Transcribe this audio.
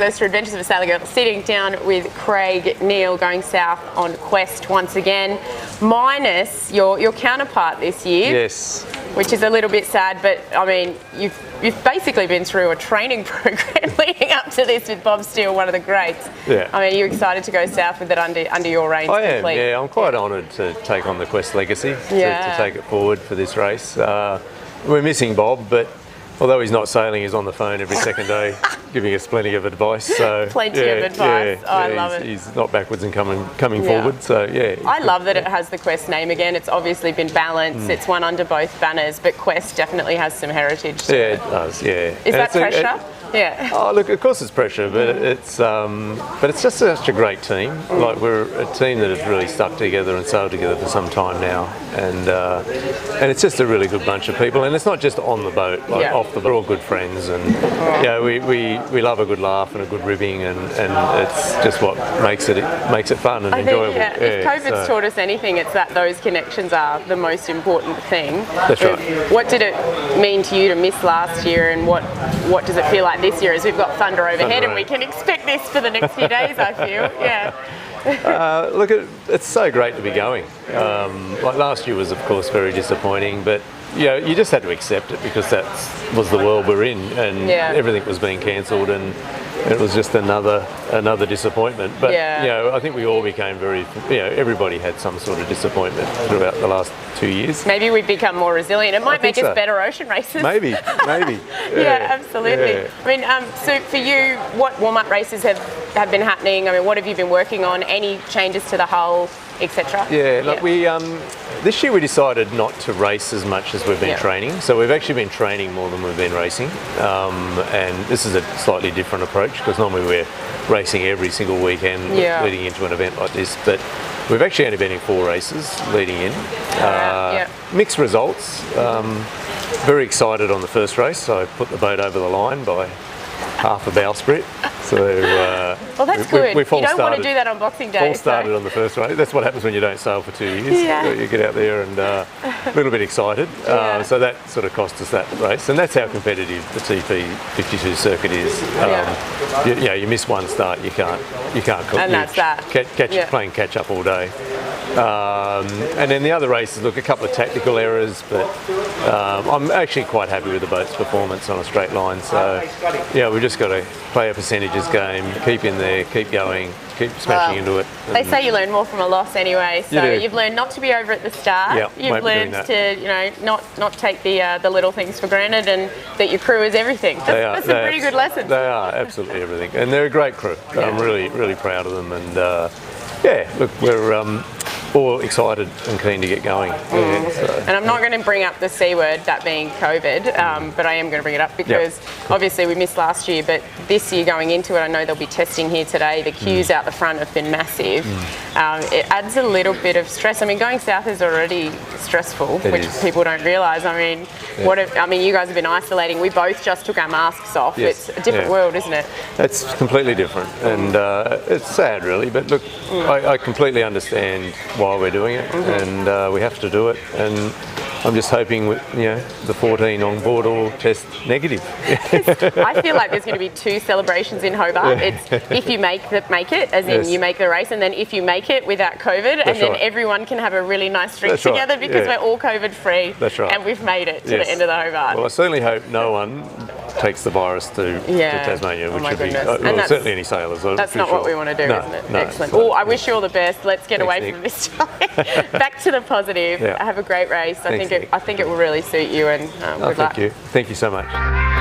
Universe for Adventures of a Sailor Girl, sitting down with Craig Neal, going south on Quest once again, minus your counterpart this year. Yes. Which is a little bit sad, but I mean, you've basically been through a training program leading up to this with Bob Steele, one of the greats. Yeah. I mean, are you excited to go south with it under your reins? I am, complete? yeah. I'm quite honoured to take on the Quest legacy, to take it forward for this race. We're missing Bob, but although he's not sailing, he's on the phone every second day, giving us plenty of advice. So plenty of advice. I love it. He's not backwards and coming forward. So yeah. I love that it has the Quest name again. It's obviously been balanced. It's won under both banners, but Quest definitely has some heritage to it. It does. Yeah. Is that pressure? Yeah. Oh, look, of course it's pressure, but it's just such a great team. Like, we're a team that has really stuck together and sailed together for some time now, and it's just a really good bunch of people. And it's not just on the boat, like off the boat. We're all good friends, and we love a good laugh and a good ribbing, and it's just what makes it fun and enjoyable. If COVID's taught us anything, it's that those connections are the most important thing. That's right. What did it mean to you to miss last year, and what does it feel like this year, as we've got thunder overhead and we can expect this for the next few days, I feel. Yeah. Look, it's so great to be going. Like last year was, of course, very disappointing, but you just had to accept it because that was the world we're in, and everything was being cancelled, and it was just another disappointment. But I think we all became everybody had some sort of disappointment throughout the last 2 years. Maybe we've become more resilient. It might make us better ocean racers. Maybe. Yeah, absolutely. Yeah. I mean, so for you, what warm-up races have been happening? I mean, what have you been working on? Any changes to the hull, etc.? Yeah, look, we this year we decided not to race as much as we've been training. So we've actually been training more than we've been racing, and this is a slightly different approach because normally we're racing every single weekend leading into an event like this. But we've actually only been in 4 races leading in. Mixed results. Very excited on the first race, so I put the boat over the line by half a bowsprit. So well, that's good. You don't want to do that on Boxing Day. Fall started on the first race. That's what happens when you don't sail for 2 years. Yeah. You get out there and a little bit excited. So that sort of cost us that race, and that's how competitive the TP 52 circuit is. You miss one start, you can't cook. And that's that. Playing catch up all day. And then the other races, look, a couple of tactical errors, but I'm actually quite happy with the boat's performance on a straight line. So we've just got to play a percentages game, keep in there, keep going, keep smashing into it. They say you learn more from a loss anyway. So you've learned not to be over at the start. Yep, you've learned to not take the little things for granted, and that your crew is everything. That's a pretty good lesson. They are absolutely everything, and they're a great crew. I'm really proud of them, and look, we're all excited and keen to get going. And I'm not going to bring up the C word, that being COVID, but I am going to bring it up because obviously we missed last year, but this year going into it, I know there'll be testing here today. The queues out the front have been massive. It adds a little bit of stress. I mean, going south is already stressful, which people don't realise. I mean, you guys have been isolating. We both just took our masks off. Yes. It's a different world, isn't it? It's completely different, and it's sad, really. But look, I completely understand why we're doing it, and we have to do it. And I'm just hoping the 14 on board all test negative. I feel like there's going to be 2 celebrations in Hobart. It's if you make it, as in you make the race, and then if you make it without COVID, and then everyone can have a really really nice drink together because we're all COVID free. That's right. And we've made it to the end of the Hobart. Well, I certainly hope no one takes the virus to Tasmania, which would be certainly any sailors. That's not what we want to do, isn't it? No, excellent. Well, I wish you all the best. Let's get away from this time. Back to the positive. Have a great race. I think it will really suit you, and good luck. Thank you so much.